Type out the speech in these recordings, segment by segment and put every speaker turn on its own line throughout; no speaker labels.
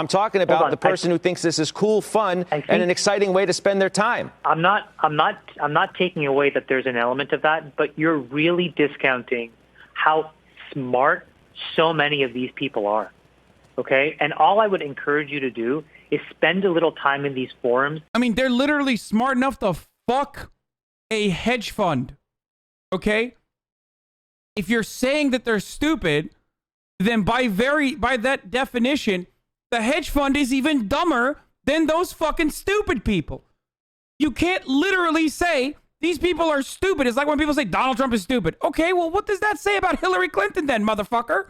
I'm talking about the person who thinks this is cool, fun, and an exciting way to spend their time.
I'm not taking away that there's an element of that, but you're really discounting how smart so many of these people are. Okay? And all I would encourage you to do is spend a little time in these forums.
I mean, they're literally smart enough to fuck a hedge fund. Okay? If you're saying that they're stupid, then by that definition, the hedge fund is even dumber than those fucking stupid people. You can't literally say these people are stupid. It's like when people say Donald Trump is stupid. Okay, well, what does that say about Hillary Clinton then, motherfucker?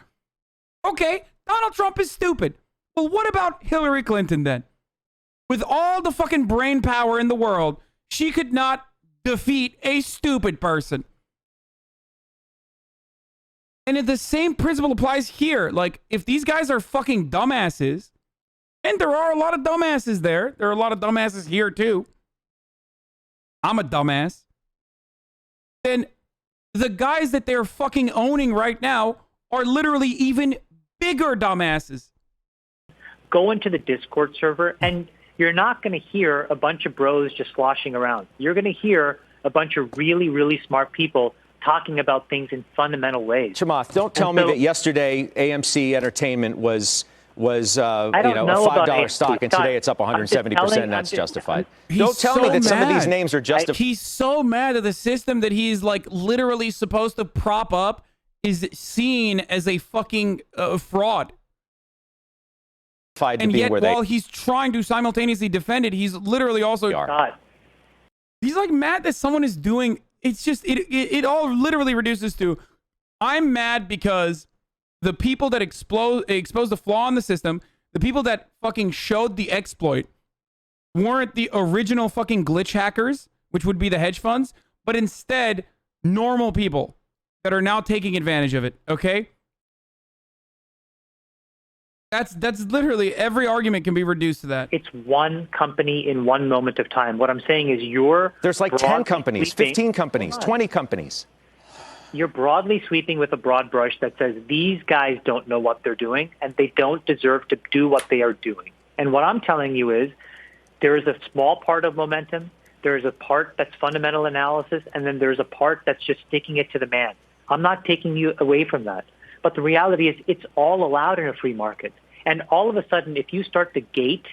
Okay, Donald Trump is stupid. Well, what about Hillary Clinton then? With all the fucking brain power in the world, she could not defeat a stupid person. And the same principle applies here. Like, if these guys are fucking dumbasses, and there are a lot of dumbasses there. There are a lot of dumbasses here, too. I'm a dumbass. Then the guys that they're fucking owning right now are literally even bigger dumbasses.
Go into the Discord server, and you're not going to hear a bunch of bros just sloshing around. You're going to hear a bunch of really, really smart people talking about things in fundamental ways.
Chamath, don't tell me that yesterday AMC Entertainment was a $5 stock, and today it's up 170%, and that's justified. Don't tell me that some of these names are justified.
He's so mad that the system that he's like literally supposed to prop up is seen as a fucking fraud. And yet, while he's trying to simultaneously defend it, he's literally also... He's like mad that someone is doing... It's just, it all literally reduces to, I'm mad because the people that exposed the flaw in the system, the people that fucking showed the exploit, weren't the original fucking glitch hackers, which would be the hedge funds, but instead normal people that are now taking advantage of it, okay? That's literally, every argument can be reduced to that.
It's one company in one moment of time. What I'm saying is
there's like 10 companies, 15 companies, 20 companies.
You're broadly sweeping with a broad brush that says these guys don't know what they're doing and they don't deserve to do what they are doing. And what I'm telling you is there is a small part of momentum, there is a part that's fundamental analysis, and then there's a part that's just sticking it to the man. I'm not taking you away from that. But the reality is it's all allowed in a free market. And all of a sudden, if you start to gate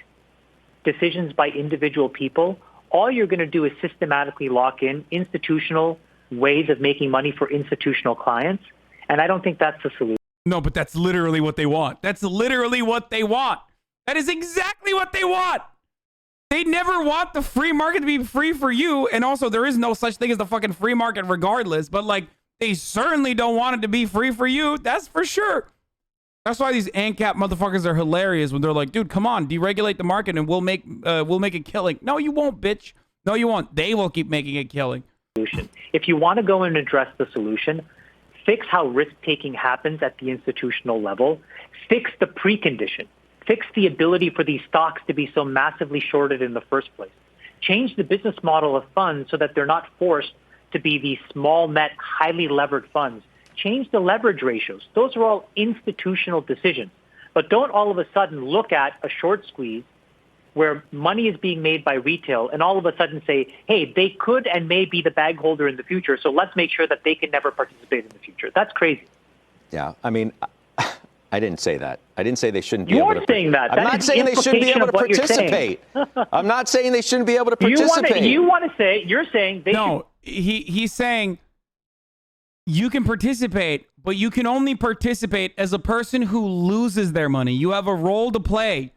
decisions by individual people, all you're going to do is systematically lock in institutional ways of making money for institutional clients. And I don't think that's the solution.
No, but that's literally what they want. That's literally what they want. That is exactly what they want. They never want the free market to be free for you. And also, there is no such thing as the fucking free market regardless. But like, they certainly don't want it to be free for you. That's for sure. That's why these ANCAP motherfuckers are hilarious when they're like, dude, come on, deregulate the market and we'll make a killing. No, you won't, bitch. No, you won't. They will keep making a killing.
If you want to go and address the solution, fix how risk-taking happens at the institutional level, fix the precondition, fix the ability for these stocks to be so massively shorted in the first place, change the business model of funds so that they're not forced to be these small net, highly levered funds. Change the leverage ratios. Those are all institutional decisions. But don't all of a sudden look at a short squeeze where money is being made by retail and all of a sudden say, hey, they could and may be the bag holder in the future, so let's make sure that they can never participate in the future. That's crazy.
Yeah, I mean, I didn't say that. I didn't say they shouldn't be able to.
You're saying that.
I'm not saying they shouldn't be able to participate. I'm not saying they shouldn't be able to participate.
You're saying they should.
No, he's saying you can participate, but you can only participate as a person who loses their money. You have a role to play,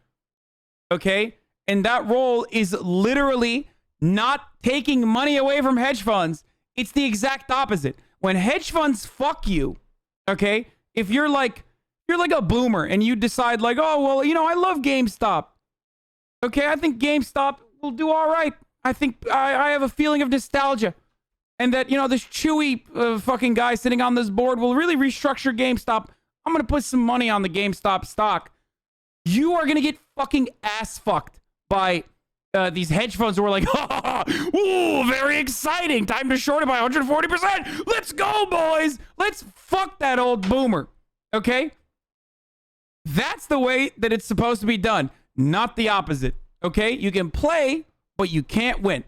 okay? And that role is literally not taking money away from hedge funds. It's the exact opposite. When hedge funds fuck you, okay? If you're like a boomer and you decide like, oh, well, you know, I love GameStop. Okay, I think GameStop will do all right. I think I have a feeling of nostalgia. And that, you know, this chewy fucking guy sitting on this board will really restructure GameStop. I'm going to put some money on the GameStop stock. You are going to get fucking ass fucked by these hedge funds who are like, ooh, very exciting. Time to short it by 140%. Let's go, boys. Let's fuck that old boomer. Okay? That's the way that it's supposed to be done, not the opposite. Okay? You can play, but you can't win.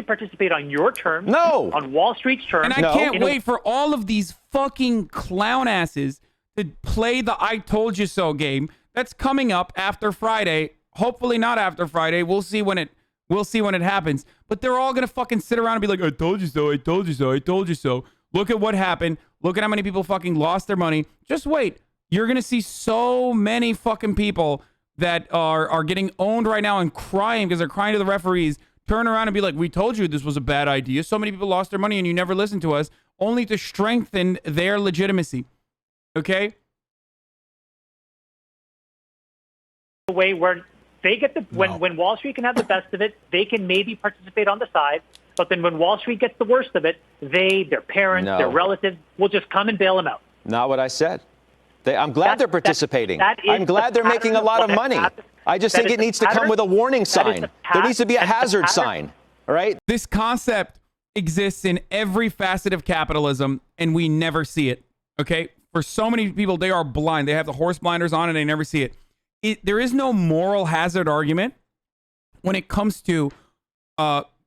Participate on your terms.
No.
On Wall Street's terms.
And I can't wait for all of these fucking clown asses to play the I told you so game that's coming up after Friday. Hopefully not after Friday. We'll see when it happens. But they're all gonna fucking sit around and be like, I told you so, I told you so, I told you so. Look at what happened. Look at how many people fucking lost their money. Just wait. You're gonna see so many fucking people that are getting owned right now and crying because they're crying to the referees. Turn around and be like, we told you this was a bad idea. So many people lost their money and you never listened to us, only to strengthen their legitimacy. Okay?
The way where they get when Wall Street can have the best of it, they can maybe participate on the side. But then when Wall Street gets the worst of it, their parents, their relatives will just come and bail them out.
Not what I said. I'm glad they're participating. I'm glad they're making a lot of money. I just think it needs to come with a warning sign. There needs to be a hazard sign. All right?
This concept exists in every facet of capitalism, and we never see it. Okay? For so many people, they are blind. They have the horse blinders on, and they never see it. There is no moral hazard argument when it comes to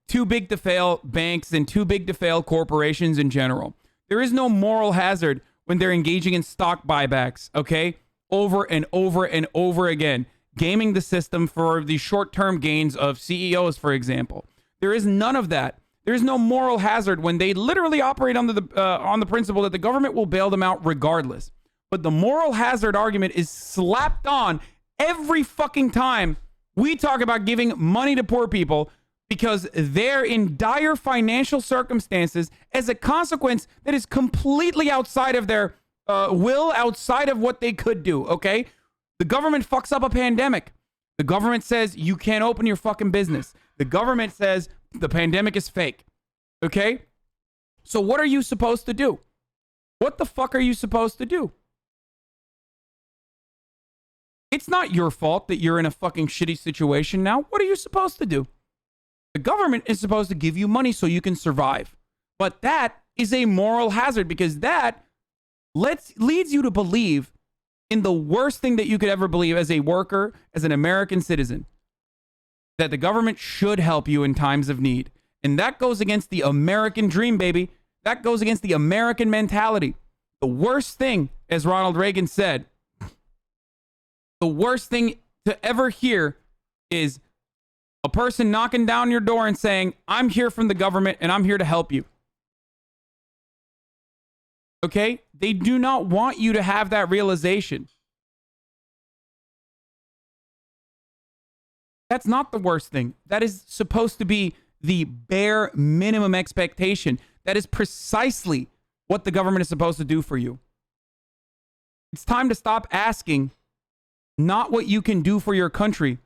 too big to fail banks and too big to fail corporations in general. There is no moral hazard when they're engaging in stock buybacks, okay? Over and over and over again. Gaming the system for the short-term gains of CEOs, for example. There is none of that. There is no moral hazard when they literally operate on the principle that the government will bail them out regardless. But the moral hazard argument is slapped on every fucking time we talk about giving money to poor people because they're in dire financial circumstances as a consequence that is completely outside of their will, outside of what they could do, okay? The government fucks up a pandemic. The government says you can't open your fucking business. The government says the pandemic is fake, okay? So what are you supposed to do? What the fuck are you supposed to do? It's not your fault that you're in a fucking shitty situation now. What are you supposed to do? The government is supposed to give you money so you can survive. But that is a moral hazard because that leads you to believe in the worst thing that you could ever believe as a worker, as an American citizen, that the government should help you in times of need. And that goes against the American dream, baby. That goes against the American mentality. The worst thing, as Ronald Reagan said, the worst thing to ever hear is a person knocking down your door and saying, I'm here from the government and I'm here to help you. Okay? They do not want you to have that realization. That's not the worst thing. That is supposed to be the bare minimum expectation. That is precisely what the government is supposed to do for you. It's time to stop asking not what you can do for your country,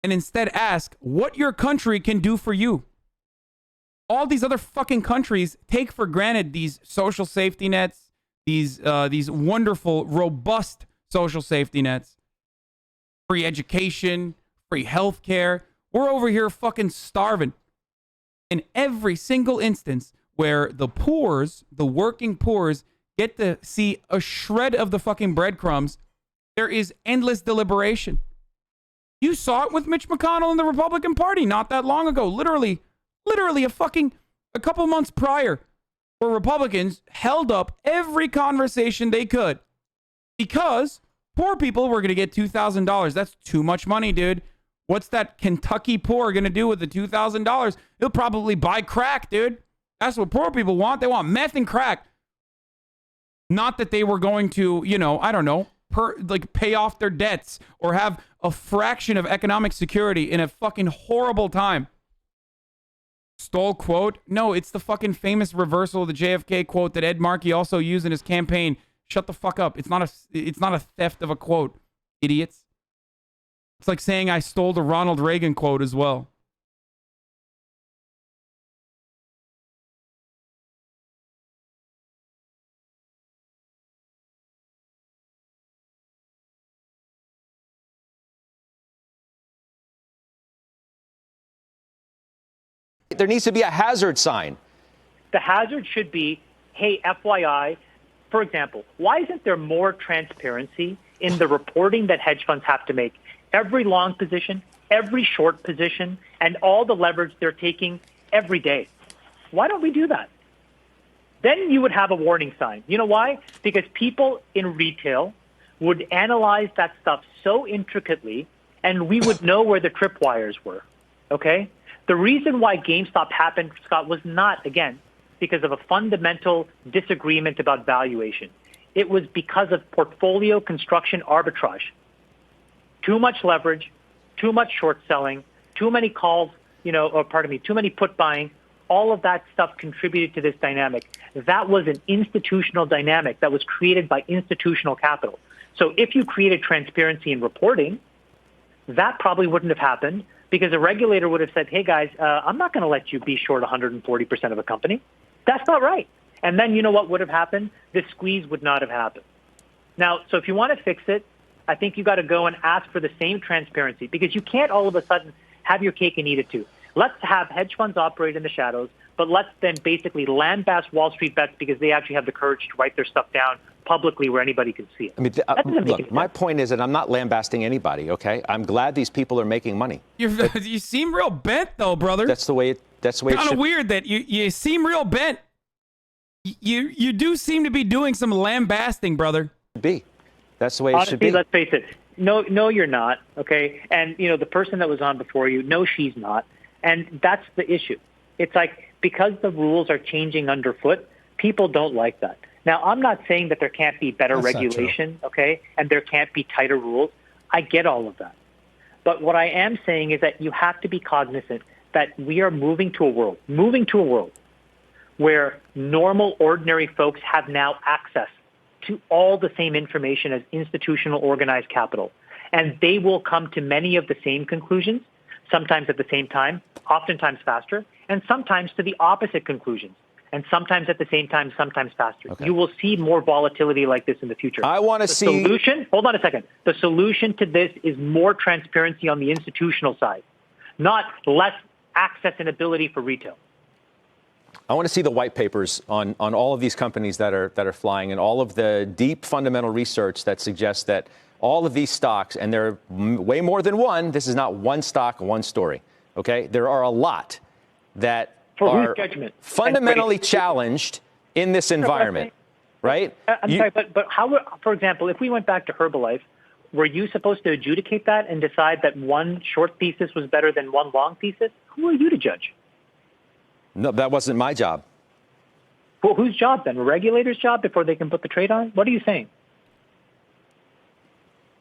and instead ask what your country can do for you. All these other fucking countries take for granted these social safety nets, these wonderful, robust social safety nets, free education, free healthcare. We're over here fucking starving. In every single instance where the poors, the working poors, get to see a shred of the fucking breadcrumbs, there is endless deliberation. You saw it with Mitch McConnell and the Republican Party not that long ago. Literally a couple months prior, where Republicans held up every conversation they could because poor people were going to get $2,000. That's too much money, dude. What's that Kentucky poor going to do with the $2,000? He'll probably buy crack, dude. That's what poor people want. They want meth and crack. Not that they were going to, I don't know, pay off their debts or have a fraction of economic security in a fucking horrible time. Stole quote? No, it's the fucking famous reversal of the JFK quote that Ed Markey also used in his campaign. Shut the fuck up. It's not a theft of a quote, idiots. It's like saying I stole the Ronald Reagan quote as well.
There needs to be a hazard sign.
The hazard should be, hey, FYI, for example, why isn't there more transparency in the reporting that hedge funds have to make. Every long position, every short position, and all the leverage they're taking every day. Why don't we do that? Then you would have a warning sign. You know why? Because people in retail would analyze that stuff so intricately, and we would know where the tripwires were, okay? The reason why GameStop happened, Scott, was not, again, because of a fundamental disagreement about valuation. It was because of portfolio construction arbitrage. Too much leverage, too much short selling, too many calls, too many put buying. All of that stuff contributed to this dynamic. That was an institutional dynamic that was created by institutional capital. So if you created transparency in reporting, that probably wouldn't have happened because a regulator would have said, hey, guys, I'm not going to let you be short 140% of a company. That's not right. And then you know what would have happened? This squeeze would not have happened. Now, so if you want to fix it, I think you got to go and ask for the same transparency because you can't all of a sudden have your cake and eat it too. Let's have hedge funds operate in the shadows, but let's then basically lambast Wall Street bets because they actually have the courage to write their stuff down publicly where anybody can see it.
I mean, look, my point is that I'm not lambasting anybody, okay? I'm glad these people are making money.
You seem real bent, though, brother.
That's the way it should be.
Kind of weird that you seem real bent. You do seem to be doing some lambasting, brother.
That's the way it should be.
Let's face it. No, you're not, okay? And, the person that was on before you, no, she's not. And that's the issue. It's like because the rules are changing underfoot, people don't like that. Now, I'm not saying that there can't be better regulation, okay, and there can't be tighter rules. I get all of that. But what I am saying is that you have to be cognizant that we are moving to a world where normal, ordinary folks have now access to all the same information as institutional organized capital. And they will come to many of the same conclusions, sometimes at the same time, oftentimes faster, and sometimes to the opposite conclusions. And sometimes at the same time, sometimes faster. Okay. You will see more volatility like this in the future.
I want to see...
Solution, hold on a second. The solution to this is more transparency on the institutional side, not less access and ability for retail.
I want to see the white papers on all of these companies that are flying and all of the deep fundamental research that suggests that all of these stocks, and there are way more than one, this is not one stock, one story, okay? There are a lot that are fundamentally challenged in this environment, right?
I'm sorry, but how, for example, if we went back to Herbalife, were you supposed to adjudicate that and decide that one short thesis was better than one long thesis? Who are you to judge?
No, that wasn't my job.
Well, whose job then? A regulator's job before they can put the trade on? What are you saying?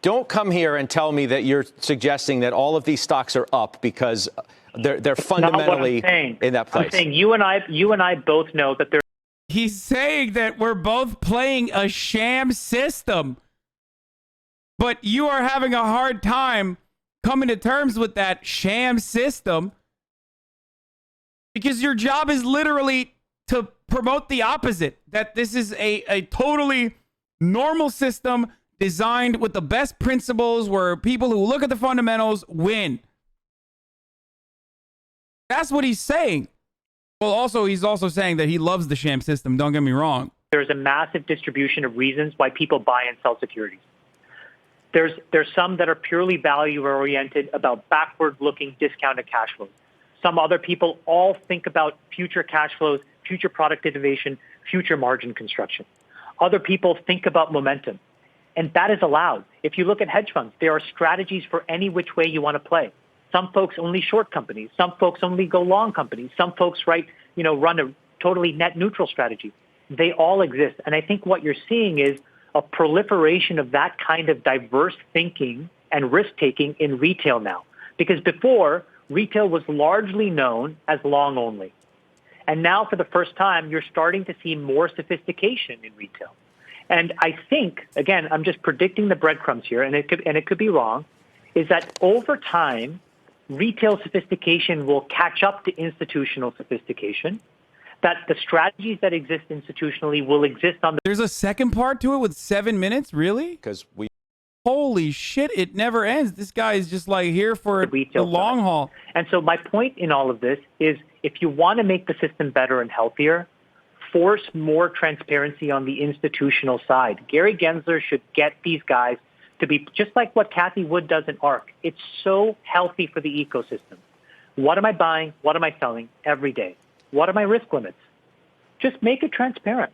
Don't come here and tell me that you're suggesting that all of these stocks are up because they're fundamentally in that place.
I'm saying you and I both know that they're.
He's saying that we're both playing a sham system, but you are having a hard time coming to terms with that sham system because your job is literally to promote the opposite, that this is a totally normal system designed with the best principles where people who look at the fundamentals win. That's what he's saying. Well, he's also saying that he loves the sham system. Don't get me wrong.
There's a massive distribution of reasons why people buy and sell securities. There's some that are purely value-oriented about backward-looking discounted cash flows. Some other people all think about future cash flows, future product innovation, future margin construction. Other people think about momentum. And that is allowed. If you look at hedge funds, there are strategies for any which way you want to play. Some folks only short companies. Some folks only go long companies. Some folks run a totally net neutral strategy. They all exist. And I think what you're seeing is a proliferation of that kind of diverse thinking and risk-taking in retail now. Because before, retail was largely known as long only. And now for the first time, you're starting to see more sophistication in retail. And I think, again, I'm just predicting the breadcrumbs here, and it could be wrong, is that over time, retail sophistication will catch up to institutional sophistication, that the strategies that exist institutionally will exist on the...
There's a second part to it with 7 minutes? Really?
Because we...
Holy shit, it never ends. This guy is just like here for the long haul.
And so my point in all of this is if you want to make the system better and healthier, force more transparency on the institutional side. Gary Gensler should get these guys to be just like what Kathy Wood does in ARC. It's so healthy for the ecosystem. What am I buying? What am I selling every day? What are my risk limits? Just make it transparent.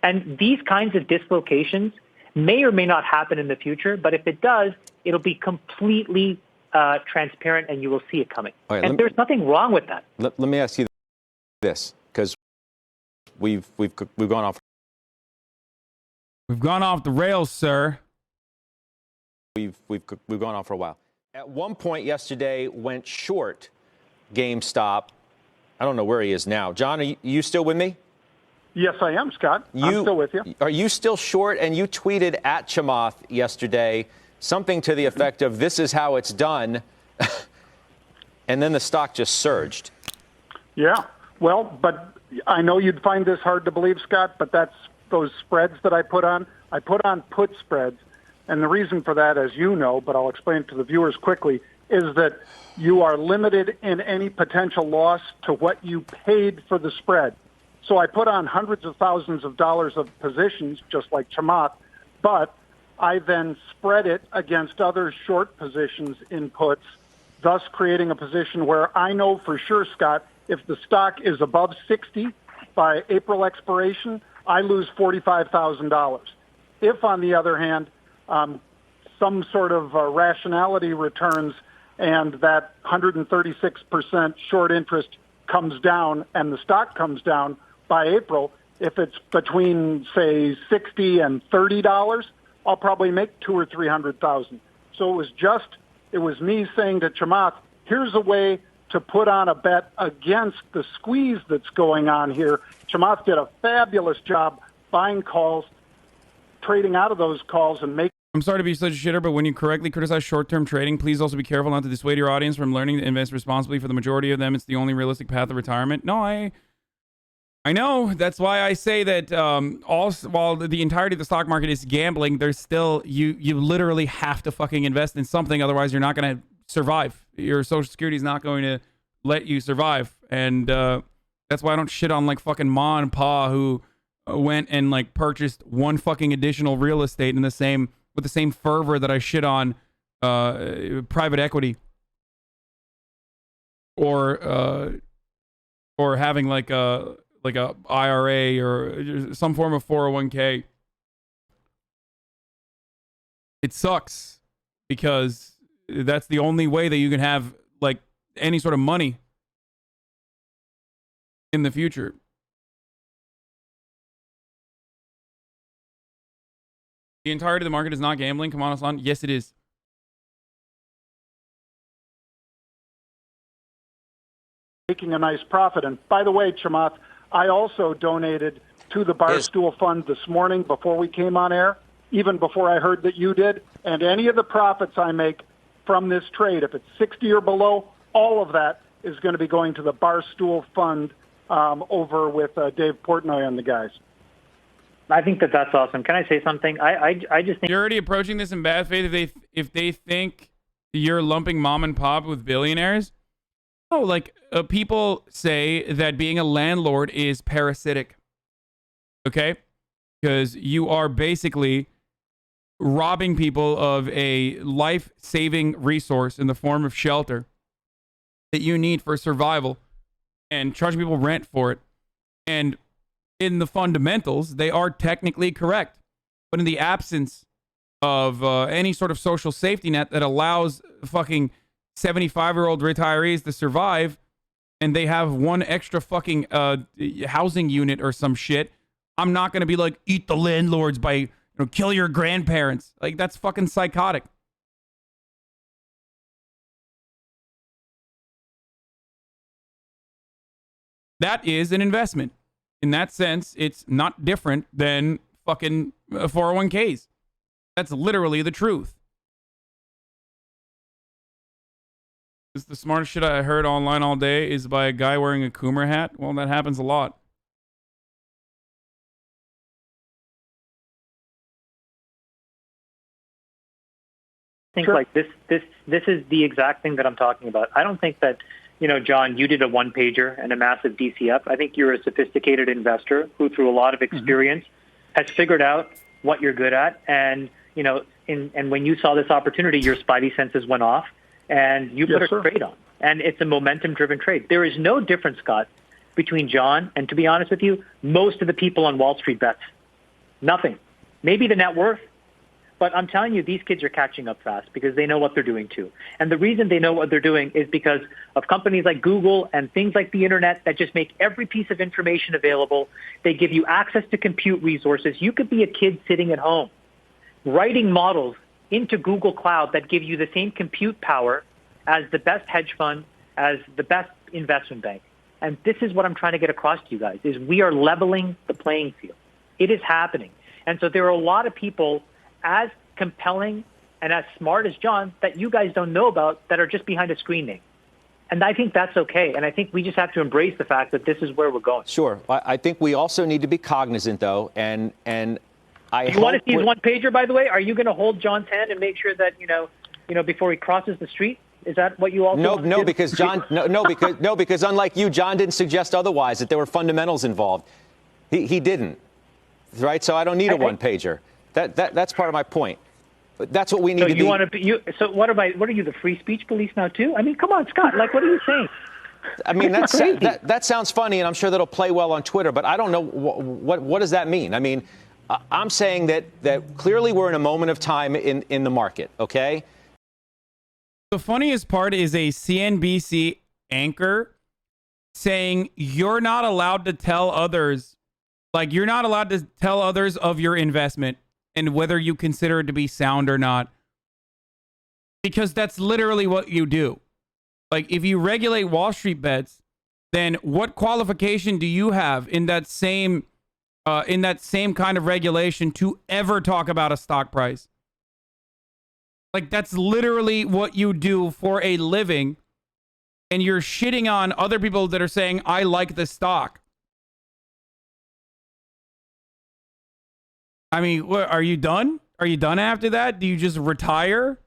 And these kinds of dislocations may or may not happen in the future, but if it does, it'll be completely transparent and you will see it coming.
Right,
and there's nothing wrong with that.
Let me ask you this, because we've gone off.
We've gone off the rails, sir.
We've gone on for a while. At one point yesterday, went short GameStop. I don't know where he is now. John, are you still with me?
Yes, I am, Scott. I'm still with you.
Are you still short? And you tweeted at Chamath yesterday something to the effect of, this is how it's done. And then the stock just surged.
Yeah. Well, but I know you'd find this hard to believe, Scott, but that's those spreads that I put on. I put on put spreads. And the reason for that, as you know, but I'll explain to the viewers quickly, is that you are limited in any potential loss to what you paid for the spread. So I put on hundreds of thousands of dollars of positions, just like Chamath, but I then spread it against other short positions in puts, thus creating a position where I know for sure, Scott, if the stock is above 60 by April expiration, I lose $45,000. If, on the other hand, some sort of rationality returns and that 136% short interest comes down and the stock comes down by April, if it's between, say, $60 and $30, I'll probably make $200,000 or $300,000. So it was me saying to Chamath, here's a way to put on a bet against the squeeze that's going on here. Chamath did a fabulous job buying calls, trading out of those calls, and making.
I'm sorry to be such a shitter, but when you correctly criticize short-term trading, please also be careful not to dissuade your audience from learning to invest responsibly. For the majority of them, it's the only realistic path of retirement. No, I know. That's why I say that while the entirety of the stock market is gambling, there's still, you literally have to fucking invest in something. Otherwise, you're not going to survive. Your Social Security is not going to let you survive. And that's why I don't shit on like fucking Ma and Pa who went and like purchased one fucking additional real estate with the same fervor that I shit on private equity or having like a IRA or some form of 401k. It sucks because that's the only way that you can have like any sort of money in the future. The entirety of the market is not gambling. Come on, Aslan. Yes, it is.
Making a nice profit. And by the way, Chamath, I also donated to the Barstool Fund this morning before we came on air, even before I heard that you did. And any of the profits I make from this trade, if it's 60 or below, all of that is going to be going to the Barstool Fund over with Dave Portnoy and the guys.
I think that's awesome. Can I say something? I just think
you're already approaching this in bad faith if they think you're lumping mom and pop with billionaires. Oh, like people say that being a landlord is parasitic. Okay? Because you are basically robbing people of a life-saving resource in the form of shelter that you need for survival and charging people rent for it. And in the fundamentals, they are technically correct. But in the absence of any sort of social safety net that allows fucking 75-year-old retirees to survive, and they have one extra fucking housing unit or some shit, I'm not going to be like, eat the landlords by, kill your grandparents. Like, that's fucking psychotic. That is an investment. In that sense, it's not different than fucking 401ks. That's literally the truth. This is the smartest shit I heard online all day is by a guy wearing a Coomer hat. Well, that happens a lot.
I think like this is the exact thing that I'm talking about. I don't think that, John, you did a one-pager and a massive DCF. I think you're a sophisticated investor who, through a lot of experience, has figured out what you're good at. And, and when you saw this opportunity, your spidey senses went off and you put a trade on. And it's a momentum-driven trade. There is no difference, Scott, between John and, to be honest with you, most of the people on Wall Street bets. Nothing. Maybe the net worth. But I'm telling you, these kids are catching up fast because they know what they're doing too. And the reason they know what they're doing is because of companies like Google and things like the internet that just make every piece of information available. They give you access to compute resources. You could be a kid sitting at home writing models into Google Cloud that give you the same compute power as the best hedge fund, as the best investment bank. And this is what I'm trying to get across to you guys, is we are leveling the playing field. It is happening. And so there are a lot of people as compelling and as smart as John that you guys don't know about that are just behind a screen name. And I think that's okay. And I think we just have to embrace the fact that this is where we're going.
Sure. I think we also need to be cognizant, though, and I
you want to see his one pager, by the way? Are you going to hold John's hand and make sure that, before he crosses the street? Is that what you also want to do?
Because John, because unlike you, John didn't suggest otherwise, that there were fundamentals involved. He didn't, right? So I don't need a one pager. That's part of my point. But that's what we need to do.
So what are you, the free speech police now too? I mean, come on, Scott. Like, what are you saying?
I mean, that sounds funny, and I'm sure that'll play well on Twitter. But I don't know what does that mean. I mean, I'm saying that clearly we're in a moment of time in the market. Okay.
The funniest part is a CNBC anchor saying you're not allowed to tell others, you're not allowed to tell others of your investment and whether you consider it to be sound or not. Because that's literally what you do. Like, if you regulate Wall Street bets, then what qualification do you have in that same kind of regulation to ever talk about a stock price? Like, that's literally what you do for a living, and you're shitting on other people that are saying, I like the stock. I mean, are you done? Are you done after that? Do you just retire?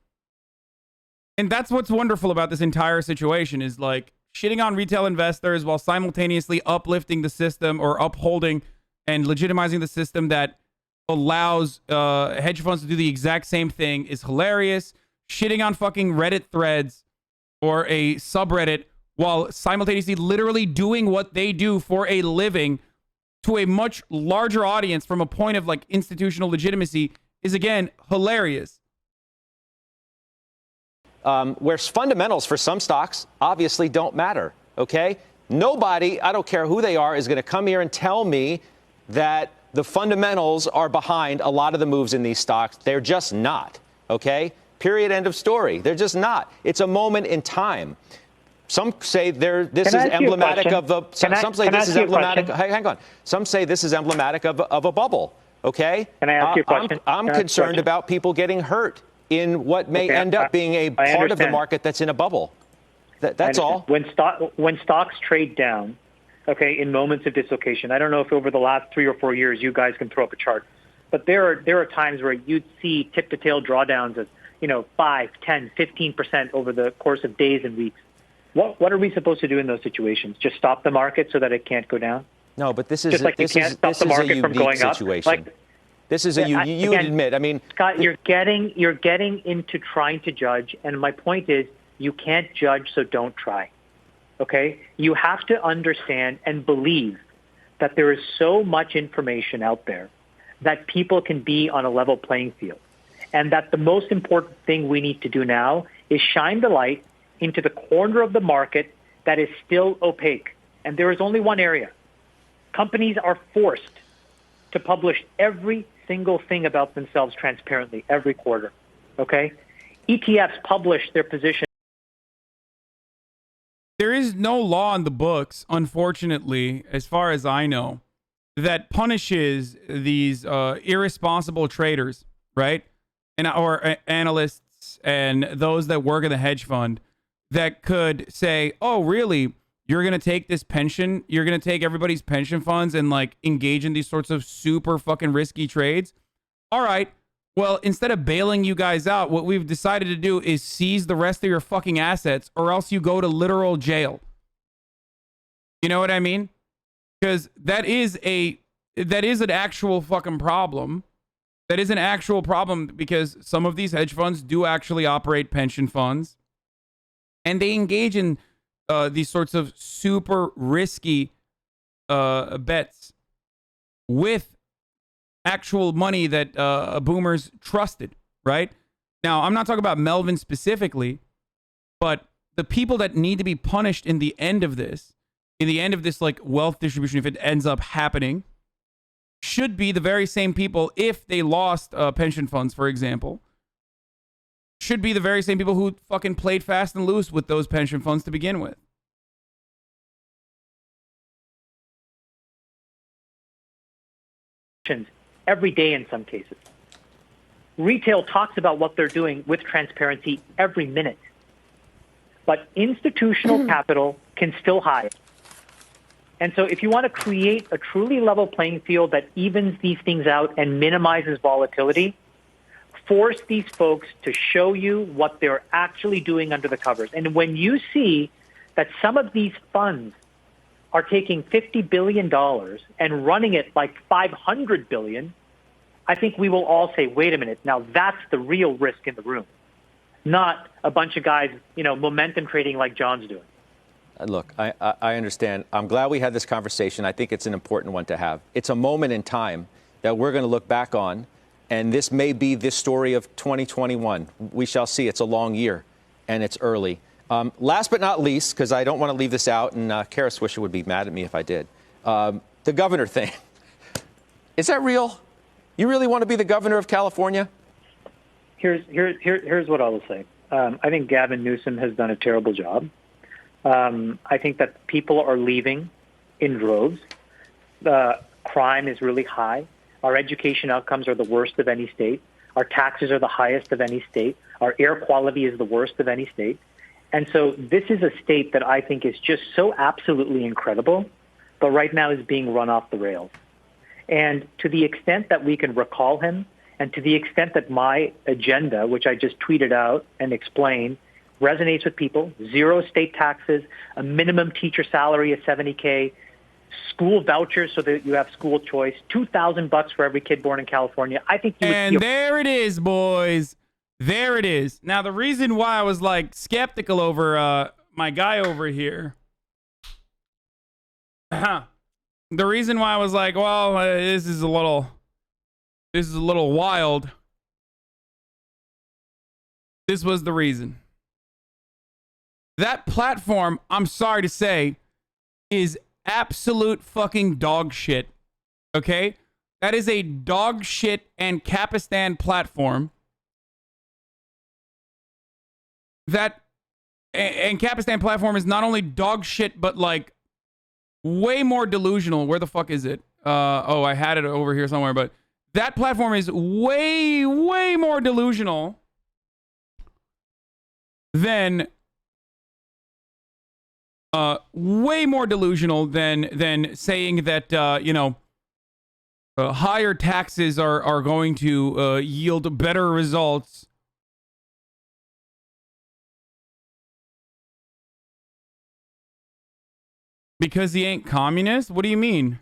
And that's what's wonderful about this entire situation is, shitting on retail investors while simultaneously uplifting the system or upholding and legitimizing the system that allows hedge funds to do the exact same thing is hilarious. Shitting on fucking Reddit threads or a subreddit while simultaneously literally doing what they do for a living to a much larger audience from a point of institutional legitimacy is, again, hilarious.
Where fundamentals for some stocks obviously don't matter. Okay. Nobody, I don't care who they are, is going to come here and tell me that the fundamentals are behind a lot of the moves in these stocks. They're just not. Okay? Period. End of story. They're just not. It's a moment in time. Some say this is emblematic of a. Some say this is emblematic. Hang on. Some say this is emblematic of a bubble. Okay?
Can I ask you a question?
I'm concerned about people getting hurt in what may end up being a part of the market that's in a bubble. That's all.
When stocks trade down, okay, in moments of dislocation. I don't know if over the last 3 or 4 years you guys can throw up a chart, but there are times where you'd see tip-to-tail drawdowns of 5, 10, 15% over the course of days and weeks. What are we supposed to do in those situations? Just stop the market so that it can't go down?
No, but this is
just like you can't stop the market from going up.
This is you would admit. I mean,
Scott, you're getting into trying to judge, and my point is you can't judge, so don't try. Okay? You have to understand and believe that there is so much information out there that people can be on a level playing field. And that the most important thing we need to do now is shine the light into the corner of the market that is still opaque. And there is only one area. Companies are forced to publish every single thing about themselves transparently every quarter. Okay? ETFs publish their position.
There is no law in the books, unfortunately, as far as I know, that punishes these irresponsible traders, right? Or analysts and those that work in the hedge fund that could say, oh, really? You're going to take this pension? You're going to take everybody's pension funds and engage in these sorts of super fucking risky trades? All right. Well, instead of bailing you guys out, what we've decided to do is seize the rest of your fucking assets, or else you go to literal jail. You know what I mean? Because that is an actual fucking problem. That is an actual problem because some of these hedge funds do actually operate pension funds, and they engage in these sorts of super risky bets with actual money that boomers trusted, right? Now, I'm not talking about Melvin specifically, but the people that need to be punished in the end of this, like wealth distribution, if it ends up happening, should be the very same people, if they lost pension funds, for example, should be the very same people who fucking played fast and loose with those pension funds to begin with.
Every day in some cases. Retail talks about what they're doing with transparency every minute. But institutional capital can still hide. And so if you want to create a truly level playing field that evens these things out and minimizes volatility, force these folks to show you what they're actually doing under the covers. And when you see that some of these funds are taking $50 billion and running it like $500 billion, I think we will all say, wait a minute, now that's the real risk in the room, not a bunch of guys, momentum trading like John's doing.
Look, I understand. I'm glad we had this conversation. I think it's an important one to have. It's a moment in time that we're going to look back on, and this may be the story of 2021. We shall see. It's a long year, and it's early. Last but not least, because I don't want to leave this out, and Kara Swisher would be mad at me if I did, the governor thing. Is that real? You really want to be the governor of California?
Here's what I will say. I think Gavin Newsom has done a terrible job. I think that people are leaving in droves. Crime is really high. Our education outcomes are the worst of any state. Our taxes are the highest of any state. Our air quality is the worst of any state. And so this is a state that I think is just so absolutely incredible, but right now is being run off the rails. And to the extent that we can recall him, and to the extent that my agenda, which I just tweeted out and explained, resonates with people, 0 state taxes, a minimum teacher salary of $70K, school vouchers so that you have school choice, $2,000 for every kid born in California. I think you would
And there it is, boys. There it is. Now, the reason why I was like skeptical over my guy over here, the reason why I was like, well, this is a little wild. This was the reason. That platform, I'm sorry to say, is absolute fucking dog shit. Okay? That is a dog shit and Capistan platform. That and Capistan platform is not only dog shit, but like way more delusional. Where the fuck is it? I had it over here somewhere, but that platform is way more delusional than saying that higher taxes are going to yield better results. Because he ain't communist? What do you mean?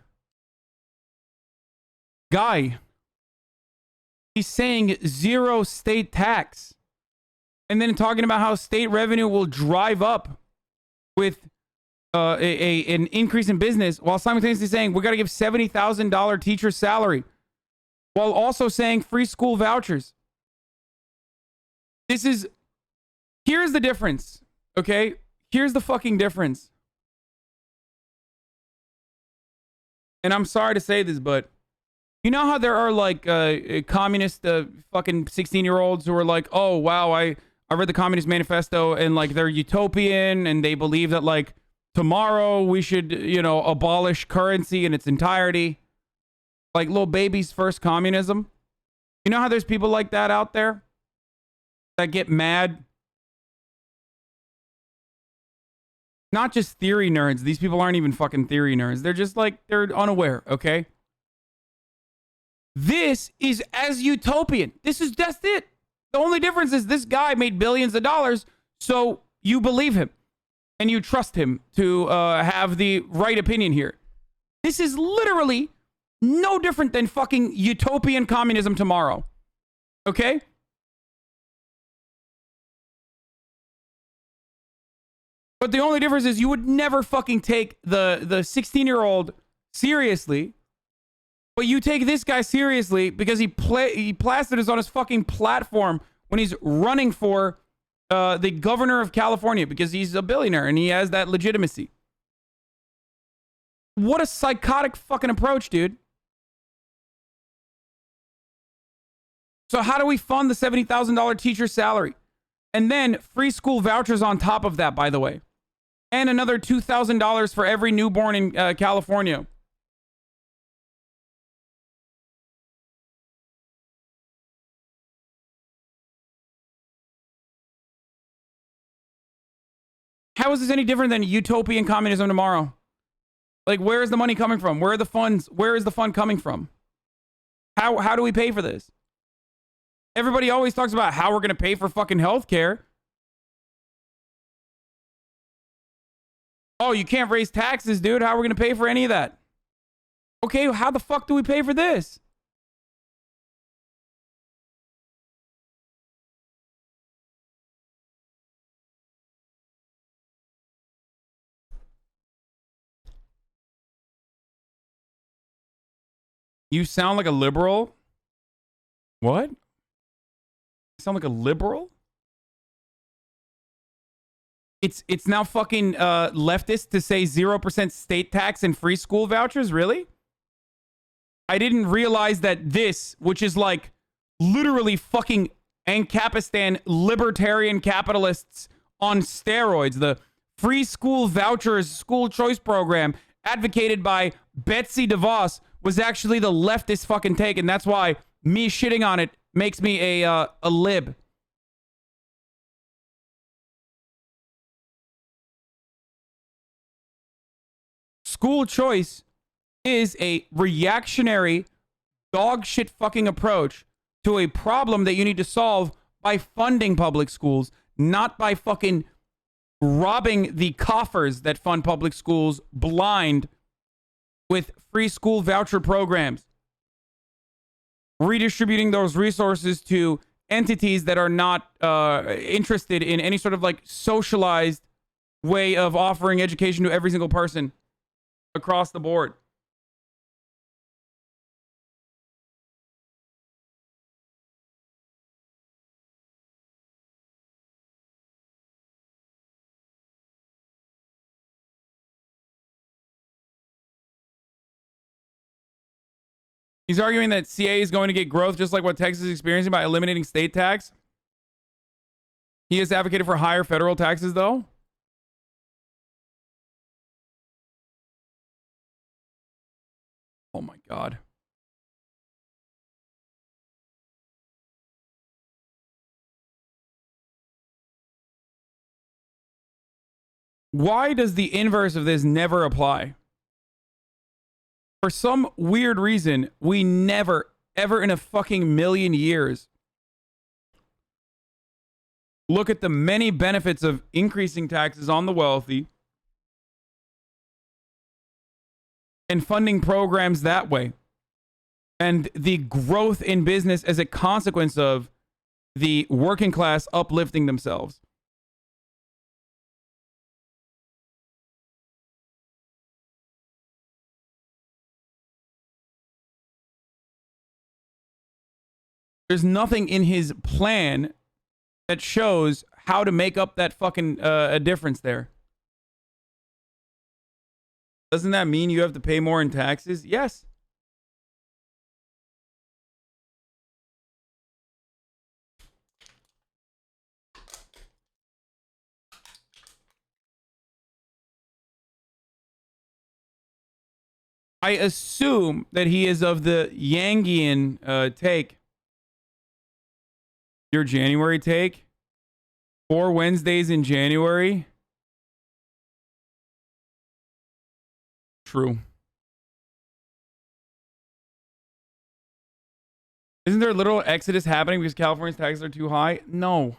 Guy, he's saying 0 state tax. And then talking about how state revenue will drive up with an increase in business, while simultaneously saying we got to give $70,000 teacher salary, while also saying free school vouchers. Here's the difference, okay? Here's the fucking difference. And I'm sorry to say this, but you know how there are like communist fucking 16-year-olds who are like, oh, wow, I read the Communist Manifesto, and like they're utopian and they believe that like tomorrow we should, abolish currency in its entirety. Like little baby's first communism. You know how there's people like that out there that get mad? Not just theory nerds. These people aren't even fucking theory nerds. They're just like, they're unaware, okay? This is as utopian. That's it. The only difference is this guy made billions of dollars, so you believe him and you trust him to have the right opinion here. This is literally No different than fucking utopian communism tomorrow. Okay? But the only difference is you would never fucking take the 16-year-old seriously. But you take this guy seriously because he plastered us on his fucking platform when he's running for the governor of California because he's a billionaire and he has that legitimacy. What a psychotic fucking approach, dude. So how do we fund the $70,000 teacher salary? And then free school vouchers on top of that, by the way. And another $2,000 for every newborn in California. How is this any different than utopian communism tomorrow? Like, where is the money coming from? Where are the funds? Where is the fund coming from? How do we pay for this? Everybody always talks about how we're going to pay for fucking healthcare. Oh, you can't raise taxes, dude. How are we going to pay for any of that? Okay, how the fuck do we pay for this? You sound like a liberal? What? You sound like a liberal? It's now fucking leftist to say 0% state tax and free school vouchers? Really? I didn't realize that this, which is like literally fucking Ancapistan libertarian capitalists on steroids, the free school vouchers school choice program advocated by Betsy DeVos, was actually the leftist fucking take, and that's why me shitting on it makes me a lib. School choice is a reactionary dog shit fucking approach to a problem that you need to solve by funding public schools, not by fucking robbing the coffers that fund public schools blind with free school voucher programs. Redistributing those resources to entities that are not interested in any sort of like socialized way of offering education to every single person across the board. He's arguing that CA is going to get growth just like what Texas is experiencing by eliminating state tax. He has advocated for higher federal taxes, though. Oh my God. Why does the inverse of this never apply? For some weird reason, we never, ever in a fucking million years look at the many benefits of increasing taxes on the wealthy and funding programs that way, and the growth in business as a consequence of the working class uplifting themselves. There's nothing in his plan that shows how to make up that fucking a difference there. Doesn't that mean you have to pay more in taxes? Yes. I assume that he is of the Yangian take. Your January take? 4 Wednesdays in January? True. Isn't there a literal exodus happening because California's taxes are too high? No.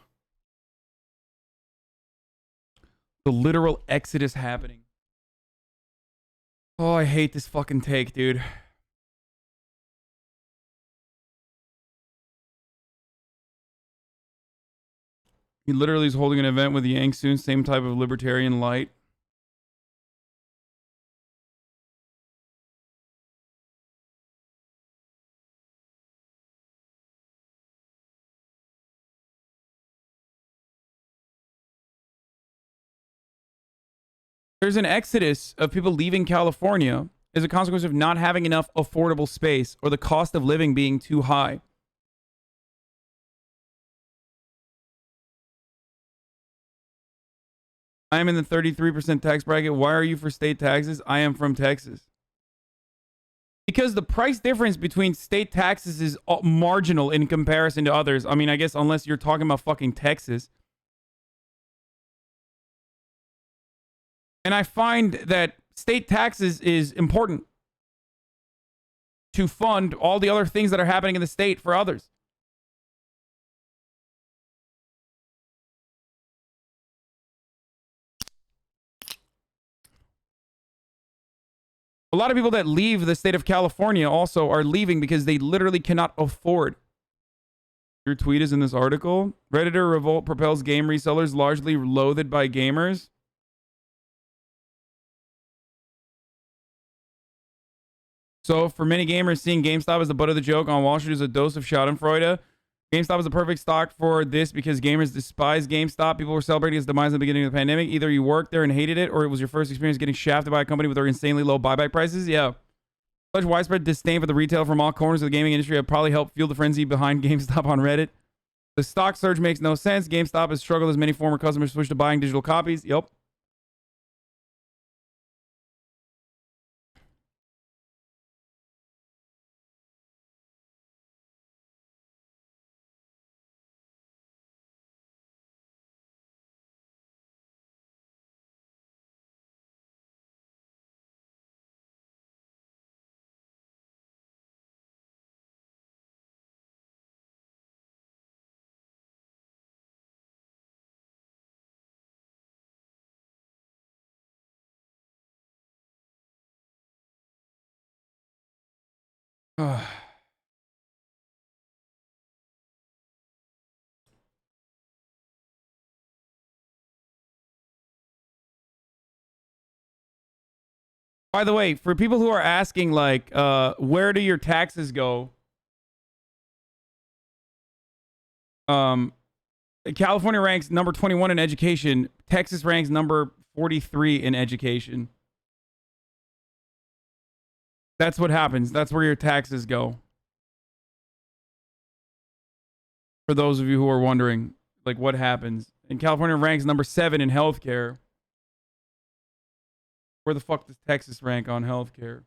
The literal exodus happening. Oh, I hate this fucking take, dude. He literally is holding an event with Yang soon, same type of libertarian light. There's an exodus of people leaving California as a consequence of not having enough affordable space or the cost of living being too high. I am in the 33% tax bracket. Why are you for state taxes? I am from Texas. Because the price difference between state taxes is marginal in comparison to others. I mean, I guess unless you're talking about fucking Texas. And I find that state taxes is important to fund all the other things that are happening in the state for others. A lot of people that leave the state of California also are leaving because they literally cannot afford. Your tweet is in this article. Redditor revolt propels game resellers largely loathed by gamers. So for many gamers, seeing GameStop as the butt of the joke on Wall Street is a dose of schadenfreude. GameStop is the perfect stock for this because gamers despise GameStop. People were celebrating its demise in the beginning of the pandemic. Either you worked there and hated it, or it was your first experience getting shafted by a company with their insanely low buyback prices. Yeah. Such widespread disdain for the retail from all corners of the gaming industry have probably helped fuel the frenzy behind GameStop on Reddit. The stock surge makes no sense. GameStop has struggled as many former customers switch to buying digital copies. Yep. By the way, for people who are asking, like, where do your taxes go? California ranks number 21 in education. Texas ranks number 43 in education. That's what happens. That's where your taxes go. For those of you who are wondering, like, what happens. And California ranks number 7 in healthcare. Where the fuck does Texas rank on healthcare?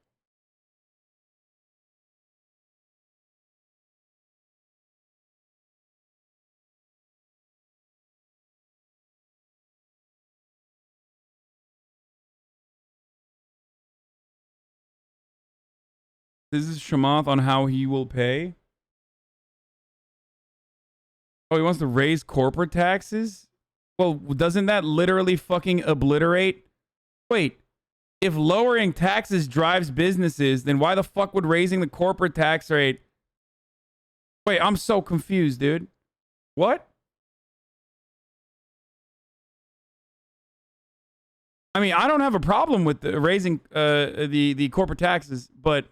This is Shamath on how he will pay. Oh, he wants to raise corporate taxes? Well, doesn't that literally fucking obliterate? Wait, if lowering taxes drives businesses, then why the fuck would raising the corporate tax rate? Wait, I'm so confused, dude. What? I mean, I don't have a problem with raising the corporate taxes, but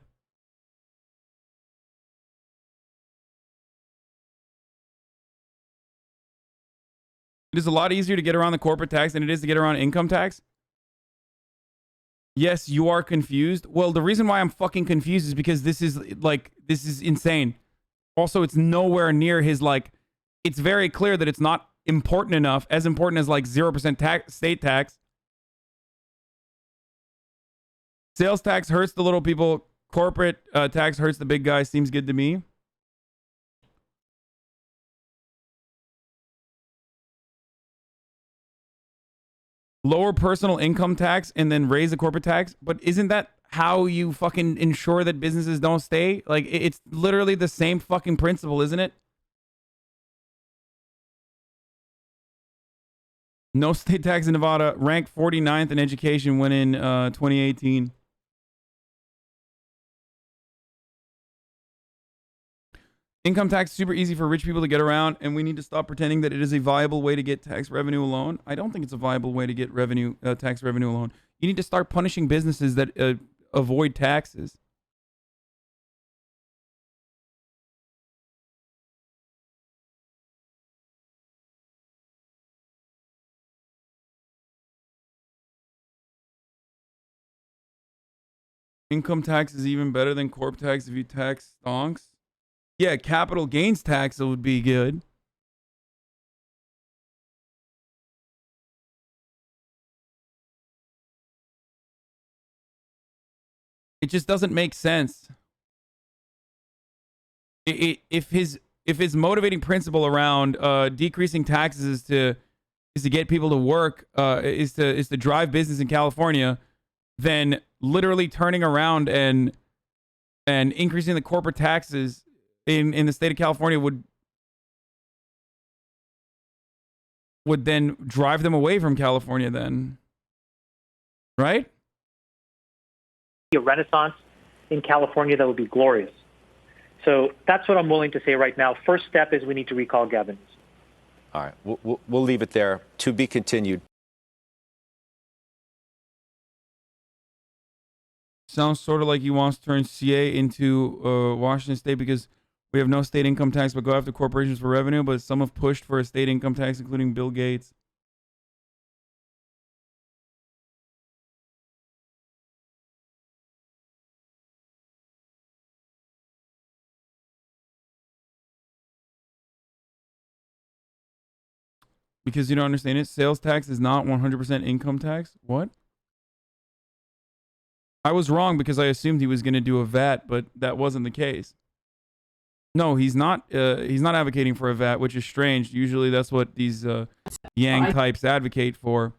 it is a lot easier to get around the corporate tax than it is to get around income tax. Yes, you are confused. Well, the reason why I'm fucking confused is because this is insane. Also, it's nowhere near his, like, it's very clear that it's not important enough, as important as like 0% state tax. Sales tax hurts the little people. Corporate tax hurts the big guys. Seems good to me. Lower personal income tax and then raise the corporate tax. But isn't that how you fucking ensure that businesses don't stay? Like, it's literally the same fucking principle, isn't it? No state tax in Nevada. Ranked 49th in education when in 2018. Income tax is super easy for rich people to get around, and we need to stop pretending that it is a viable way to get tax revenue alone. I don't think it's a viable way to get tax revenue alone. You need to start punishing businesses that avoid taxes. Income tax is even better than corp tax if you tax stonks. Yeah, capital gains tax would be good. It just doesn't make sense. If his motivating principle around decreasing taxes is to get people to work, is to drive business in California, then literally turning around and increasing the corporate taxes in the state of California would then drive them away from California then. Right?
A renaissance in California that would be glorious. So that's what I'm willing to say right now. First step is we need to recall Gavin.
All right, we'll leave it there. To be continued.
Sounds sort of like he wants to turn CA into Washington State because we have no state income tax but go after corporations for revenue, but some have pushed for a state income tax, including Bill Gates. Because you don't understand it, sales tax is not 100% income tax. What? I was wrong because I assumed he was going to do a VAT, but that wasn't the case. No, he's not. He's not advocating for a VAT, which is strange. Usually, that's what these Yang types advocate for.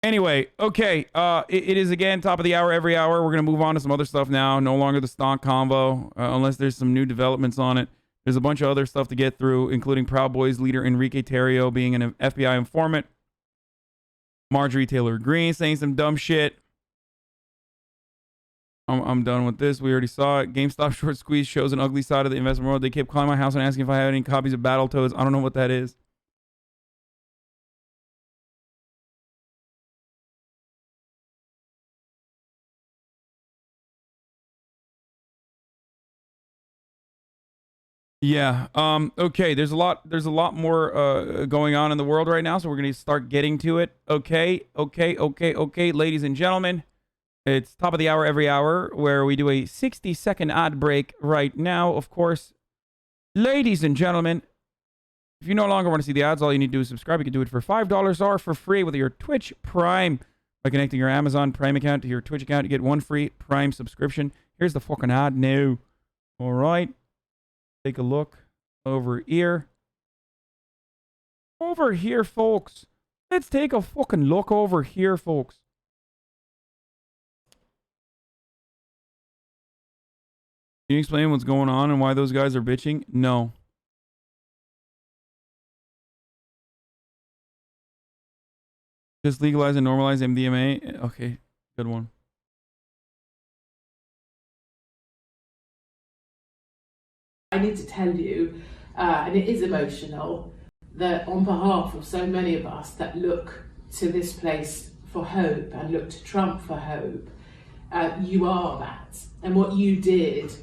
Anyway, okay. It is again top of the hour every hour. We're gonna move on to some other stuff now. No longer the Stonk convo, unless there's some new developments on it. There's a bunch of other stuff to get through, including Proud Boys leader Enrique Tarrio being an FBI informant, Marjorie Taylor Greene saying some dumb shit. I'm done with this. We already saw it. GameStop short squeeze shows an ugly side of the investment world. They kept calling my house and asking if I had any copies of Battletoads. I don't know what that is. Yeah. Okay. There's a lot more going on in the world right now, so we're gonna start getting to it. Okay. Ladies and gentlemen, it's top of the hour every hour, where we do a 60-second ad break right now. Of course, ladies and gentlemen, if you no longer want to see the ads, all you need to do is subscribe. You can do it for $5 or for free with your Twitch Prime. By connecting your Amazon Prime account to your Twitch account, you get one free Prime subscription. Here's the fucking ad now. All right. Take a look over here. Over here, folks. Let's take a fucking look over here, folks. Can you explain what's going on and why those guys are bitching? No. Just legalize and normalize MDMA? Okay, good one.
I need to tell you, and it is emotional, that on behalf of so many of us that look to this place for hope and look to Trump for hope, you are that. And what you did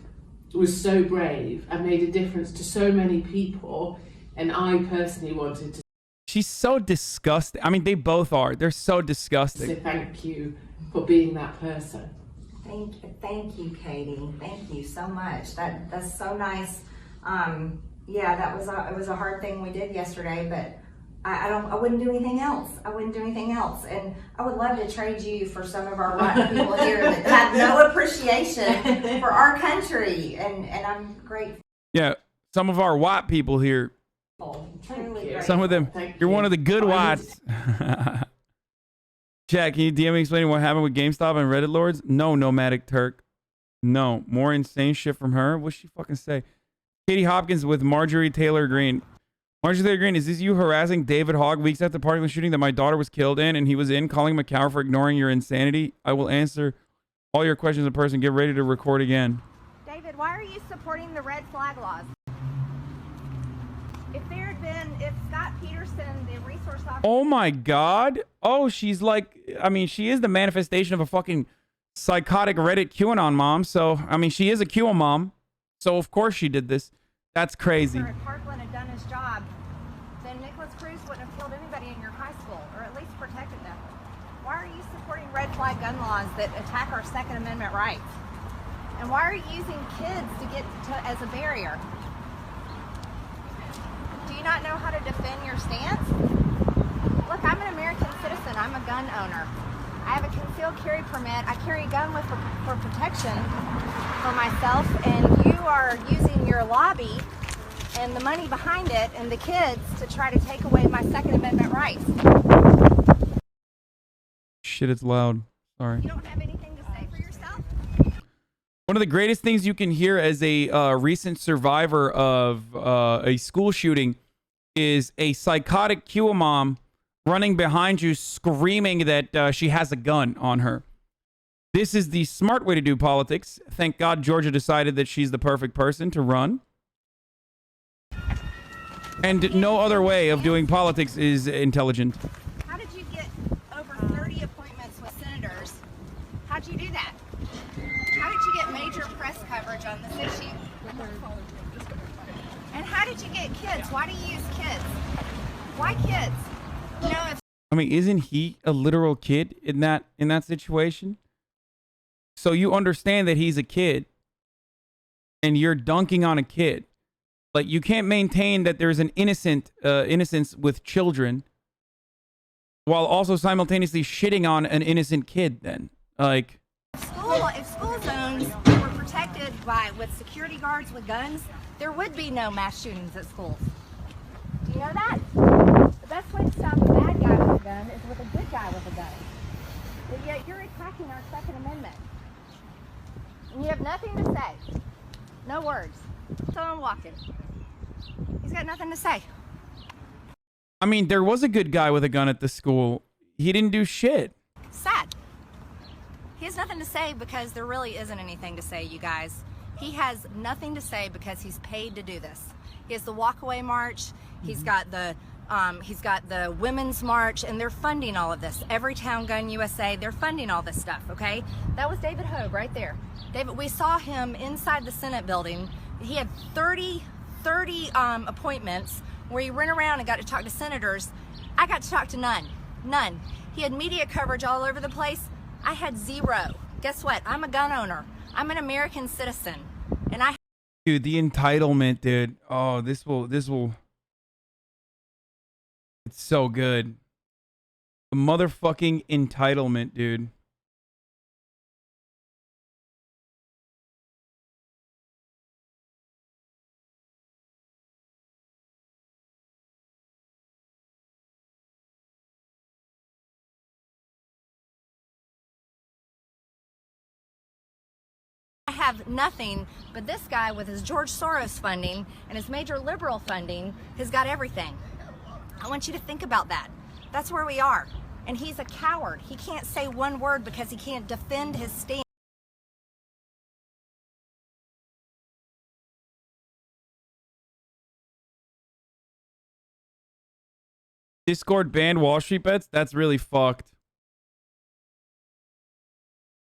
was so brave and made a difference to so many people. And I personally wanted to.
She's so disgusting. I mean, they both are. They're so disgusting.
Say thank you for being that person.
Thank you, Katie. Thank you so much. That's so nice. Yeah, it was a hard thing we did yesterday, but I wouldn't do anything else. And I would love to trade you for some of our white people here that have no appreciation for our country, and I'm grateful.
Yeah, some of our white people here. Some of them. You're one of the good whites. Jack, can you DM me explaining what happened with GameStop and Reddit Lords? No, Nomadic Turk. No. More insane shit from her? What'd she fucking say? Katie Hopkins with Marjorie Taylor Greene. Marjorie Taylor Greene, is this you harassing David Hogg weeks after the Parkland shooting that my daughter was killed in and he was in, calling him a coward for ignoring your insanity? I will answer all your questions in person. Get ready to record again.
David
said, why are you supporting the red flag laws? If Scott Peterson, the resource officer...
Oh my God. Oh, she's like, I mean, she is the manifestation of a fucking psychotic Reddit QAnon mom. So, I mean, she is a QAnon mom. So, of course she did this. That's crazy.
If Parkland had done his job, then Nicholas Cruz wouldn't have killed anybody in your high school, or at least protected them. Why are you supporting red flag gun laws that attack our Second Amendment rights? And why are you using kids to get as a barrier? Do you not know how to defend your stance? Look, I'm an American citizen. I'm a gun owner. I have a concealed carry permit. I carry a gun for protection for myself, and you are using your lobby and the money behind it and the kids to try to take away my Second Amendment rights.
Shit, it's loud. Sorry.
You don't have anything to say for yourself?
One of the greatest things you can hear as a recent survivor of a school shooting is a psychotic QA mom running behind you screaming that she has a gun on her. This is the smart way to do politics. Thank God Georgia decided that she's the perfect person to run. And no other way of doing politics is intelligent.
How did you get over 30 appointments with senators? How'd you do that? How did you get major press coverage on this issue? And how did you get kids? Why do you use kids? Why kids? You know, if
I mean, isn't he a literal kid in that situation? So you understand that he's a kid and you're dunking on a kid. Like, you can't maintain that there's an innocence with children while also simultaneously shitting on an innocent kid then. Like,
if school zones were protected with security guards with guns, there would be no mass shootings at schools. Do you know that? The best way to stop a bad guy with a gun is with a good guy with a gun. But yet you're attacking our Second Amendment. And you have nothing to say. No words. So I'm walking. He's got nothing to say.
I mean, there was a good guy with a gun at the school. He didn't do shit.
Sad. He has nothing to say because there really isn't anything to say, you guys. He has nothing to say because he's paid to do this. He has the walkaway march. He's got the women's march, and they're funding all of this. Everytown Gun USA, they're funding all this stuff, okay? That was David Hogue right there. David, we saw him inside the Senate building. He had 30 appointments where he ran around and got to talk to senators. I got to talk to none. He had media coverage all over the place. I had zero. Guess what? I'm a gun owner. I'm an American citizen, and
Dude, the entitlement, dude. Oh, this will. It's so good. The motherfucking entitlement, dude.
I have nothing, but this guy with his George Soros funding and his major liberal funding has got everything. I want you to think about that. That's where we are. And he's a coward. He can't say one word because he can't defend his stand.
Discord banned Wall Street bets? That's really fucked.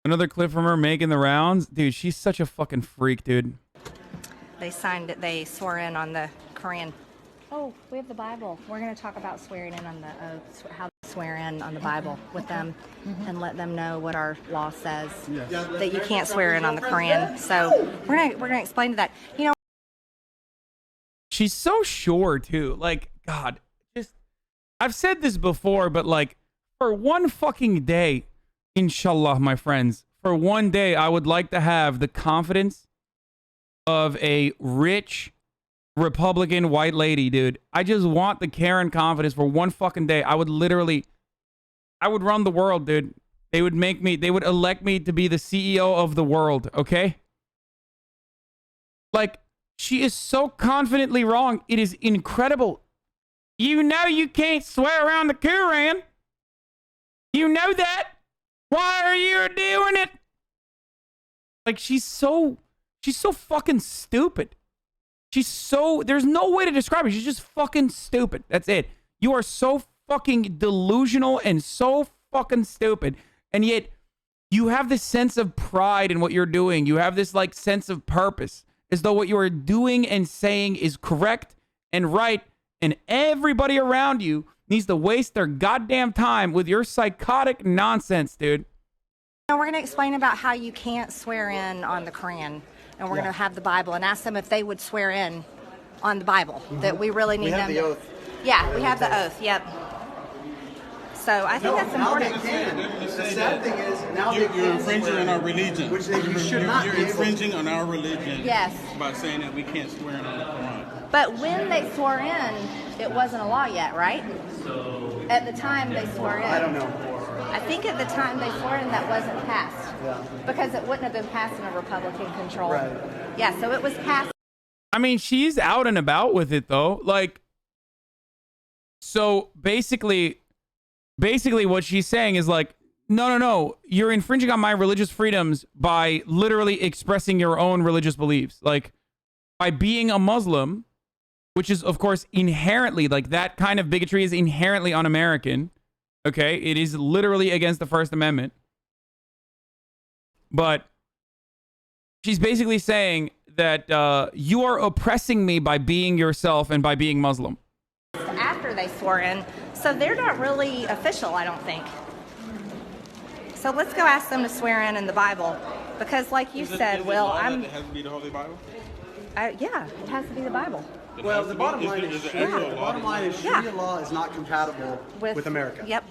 Another clip from her making the rounds? Dude, she's such a fucking freak, dude.
They signed it. They swore in on the Korean. Oh, we have the Bible. We're going to talk about swearing in on the how to swear in on the Bible with them and let them know what our law says. Yes. That you can't swear in on the Korean. So we're gonna explain to that. You know,
she's so sure too. Like, God, just I've said this before, but like, for one fucking day, inshallah, my friends, for one day, I would like to have the confidence of a rich Republican white lady, dude. I just want the Karen confidence for one fucking day. I would run the world, dude. They would elect me to be the CEO of the world, okay? Like, she is so confidently wrong. It is incredible. You know you can't swear around the Quran. You know that. Why are you doing it? Like, she's so She's so fucking stupid. There's no way to describe it. She's just fucking stupid. That's it. You are so fucking delusional and so fucking stupid. And yet you have this sense of pride in what you're doing. You have this like sense of purpose as though what you are doing and saying is correct and right. And everybody around you needs to waste their goddamn time with your psychotic nonsense, dude.
Now we're going to explain about how you can't swear in on the Quran. And we're going to have the Bible and ask them if they would swear in on the Bible. That we really need them.
We have the oath.
Yeah, we have the oath. Yep. So I think that's important.
Now they can. The sad thing is now
you're infringing on our religion.
Which you should not.
You're infringing on our religion.
Yes.
By saying that we can't swear in on the Quran.
But when they swore in, it wasn't a law yet, right? At the time they swore in.
I don't know.
I think at the time they swore in, that wasn't passed.
Yeah.
Because it wouldn't have been passed in a Republican control.
Right.
Yeah, so it was passed.
I mean, she's out and about with it though. Like, so basically what she's saying is like, no, you're infringing on my religious freedoms by literally expressing your own religious beliefs. Like, by being a Muslim, which is of course inherently, like, that kind of bigotry is inherently un-American. Okay, it is literally against the First Amendment. But she's basically saying that you are oppressing me by being yourself and by being Muslim.
After they swore in, so they're not really official, I don't think. So let's go ask them to swear in the Bible, because like you said, Will,
It has to be the Holy Bible.
Yeah, it has to be the Bible.
Well, the bottom line is Sharia law is not compatible with America.
Yep.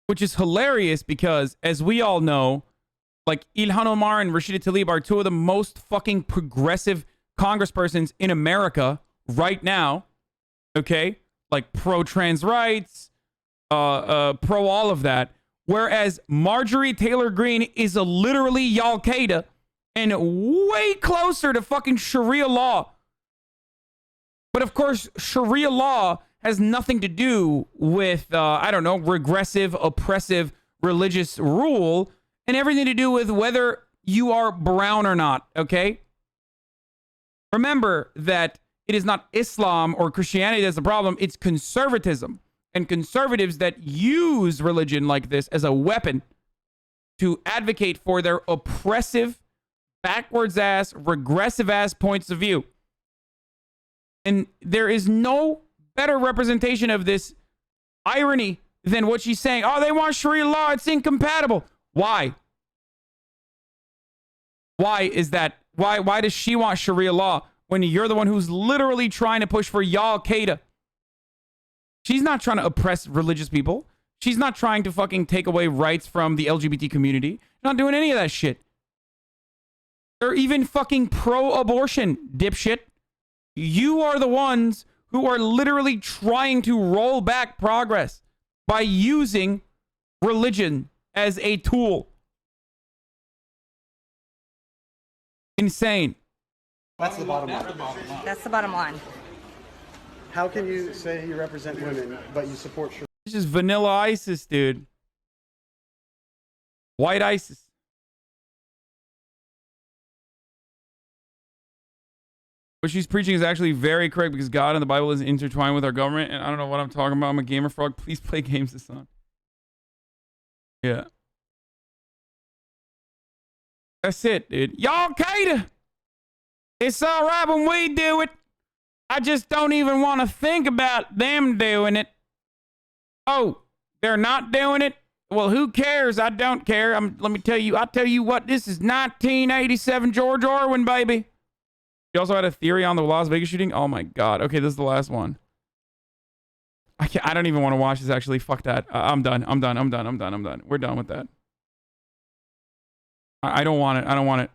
Which is hilarious because, as we all know, like, Ilhan Omar and Rashida Tlaib are two of the most fucking progressive congresspersons in America right now. Okay? Like, pro-trans rights, pro all of that. Whereas Marjorie Taylor Greene is literally Al-Qaeda and way closer to fucking Sharia law. But of course, Sharia law has nothing to do with, I don't know, regressive, oppressive religious rule, and everything to do with whether you are brown or not, okay? Remember that it is not Islam or Christianity that's the problem, it's conservatism. And conservatives that use religion like this as a weapon to advocate for their oppressive, backwards-ass, regressive-ass points of view. And there is no better representation of this irony than what she's saying. Oh, they want Sharia law. It's incompatible. Why? Why is that? Why does she want Sharia law when you're the one who's literally trying to push for Al-Qaeda? She's not trying to oppress religious people. She's not trying to fucking take away rights from the LGBT community. Not doing any of that shit. They're even fucking pro-abortion, dipshit. You are the ones who are literally trying to roll back progress by using religion as a tool. Insane.
That's the bottom line.
That's the bottom line.
How can you say you represent women, but you support Sharia?
This is vanilla ISIS, dude. White ISIS. What she's preaching is actually very correct because God and the Bible is intertwined with our government. And I don't know what I'm talking about. I'm a gamer frog. Please play games this on. Yeah. That's it, dude. Al-Qaeda. It's all right when we do it. I just don't even want to think about them doing it. Oh, they're not doing it? Well, who cares? I don't care. Let me tell you. I'll tell you what. This is 1987 George Orwell, baby. She also had a theory on the Las Vegas shooting. Oh my God. Okay, this is the last one. I don't even want to watch this, actually. Fuck that. I'm done. We're done with that. I don't want it.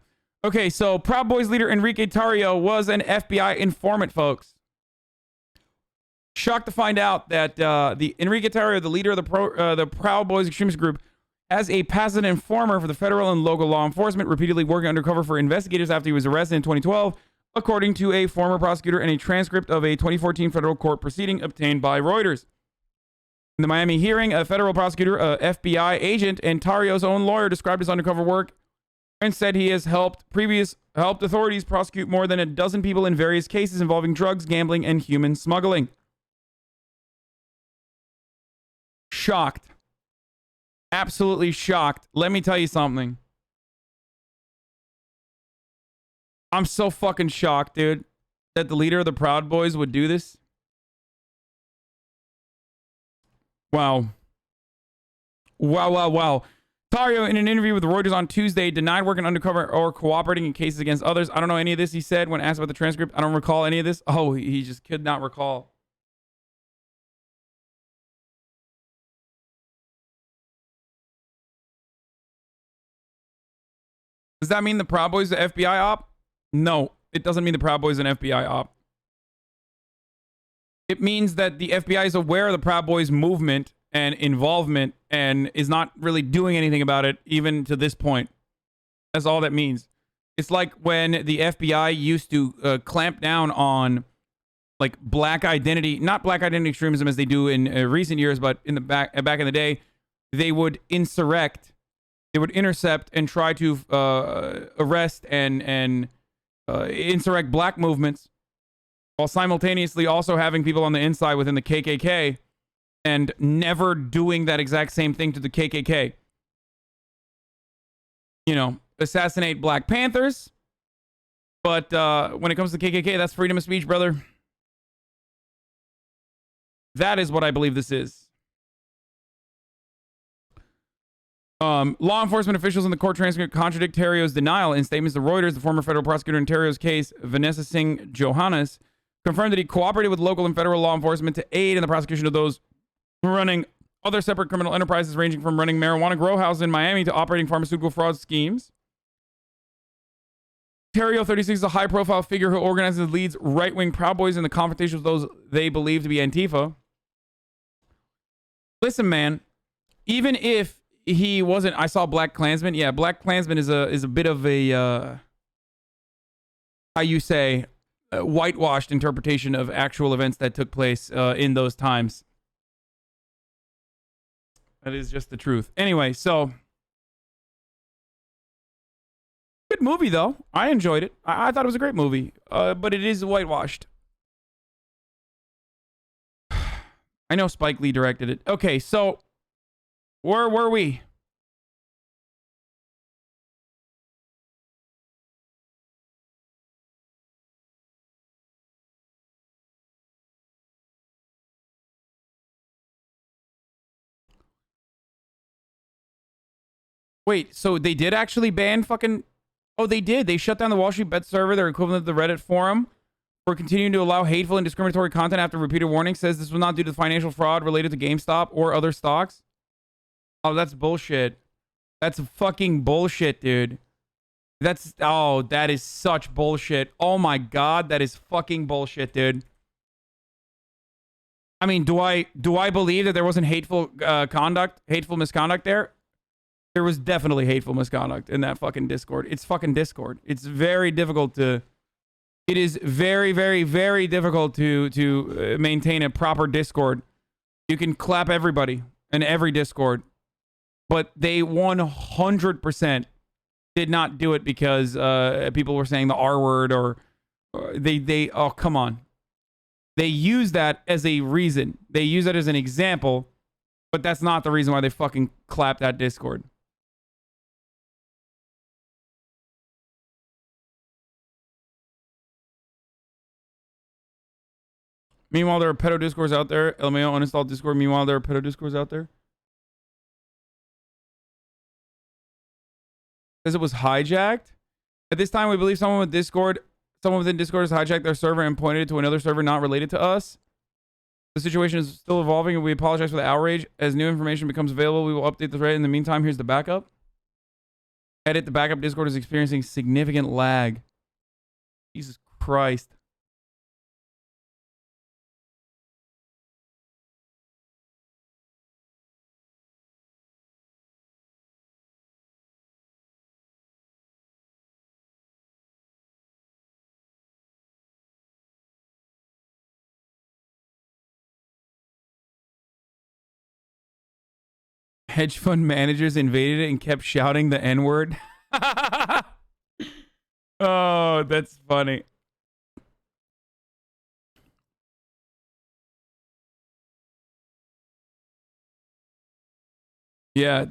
Okay, so Proud Boys leader Enrique Tarrio was an FBI informant, folks. Shocked to find out that the Enrique Tarrio, the leader of the Proud Boys extremist group, as a passive informer for the federal and local law enforcement, repeatedly working undercover for investigators after he was arrested in 2012, according to a former prosecutor and a transcript of a 2014 federal court proceeding obtained by Reuters. In the Miami hearing, a federal prosecutor, a FBI agent, and Tarrio's own lawyer described his undercover work And said he has helped authorities prosecute more than a dozen people in various cases involving drugs, gambling, and human smuggling. Shocked. Absolutely shocked. Let me tell you something. I'm so fucking shocked, dude, that the leader of the Proud Boys would do this. Wow. Wow. Tario, in an interview with Reuters on Tuesday, denied working undercover or cooperating in cases against others. I don't know any of this, he said when asked about the transcript. I don't recall any of this. Oh, he just could not recall. Does that mean the Proud Boys is an FBI op? No, it doesn't mean the Proud Boys is an FBI op. It means that the FBI is aware of the Proud Boys movement and involvement and is not really doing anything about it even to this point. That's all that means. It's like when the FBI used to clamp down on like black identity, not black identity extremism as they do in recent years, but in the back in the day, they would intercept and try to arrest and insurrect black movements while simultaneously also having people on the inside within the KKK and never doing that exact same thing to the KKK. You know, assassinate Black Panthers. But when it comes to the KKK, that's freedom of speech, brother. That is what I believe this is. Law enforcement officials in the court transcript contradict Terrio's denial. In statements to Reuters, the former federal prosecutor in Terrio's case, Vanessa Singh Johannes, confirmed that he cooperated with local and federal law enforcement to aid in the prosecution of those running other separate criminal enterprises ranging from running marijuana grow houses in Miami to operating pharmaceutical fraud schemes. Terrio, 36, is a high-profile figure who organizes and leads right-wing Proud Boys in the confrontation with those they believe to be Antifa. Listen, man, even if he wasn't, I saw Black Klansman. Yeah, Black Klansman is a bit of a, how you say, whitewashed interpretation of actual events that took place in those times. That is just the truth. Anyway, so good movie though. I enjoyed it. I thought it was a great movie, but it is whitewashed. I know Spike Lee directed it. Okay, so where were we? Wait, so they did actually ban fucking... Oh, they did. They shut down the Wall Street Bet server, their equivalent of the Reddit forum, for continuing to allow hateful and discriminatory content after repeated warnings. Says this was not due to financial fraud related to GameStop or other stocks. Oh, that's bullshit. That's fucking bullshit, dude. That's... Oh, that is such bullshit. Oh my god, that is fucking bullshit, dude. I mean, do I believe that there wasn't hateful misconduct there? There was definitely hateful misconduct in that fucking Discord. It's fucking Discord. It's very difficult to... It is very, very, very difficult to maintain a proper Discord. You can clap everybody in every Discord. But they 100% did not do it because people were saying the R word or they... Oh, come on. They use that as a reason. They use it as an example. But that's not the reason why they fucking clapped that Discord. Meanwhile, there are pedo discords out there. LMAO uninstalled Discord. Meanwhile, there are pedo discords out there. Says it was hijacked. At this time, we believe someone within Discord has hijacked their server and pointed it to another server not related to us. The situation is still evolving, and we apologize for the outrage. As new information becomes available, we will update the thread. In the meantime, here's the backup. Edit: the backup Discord is experiencing significant lag. Jesus Christ. Hedge fund managers invaded it and kept shouting the N-word. Oh, that's funny. Yeah.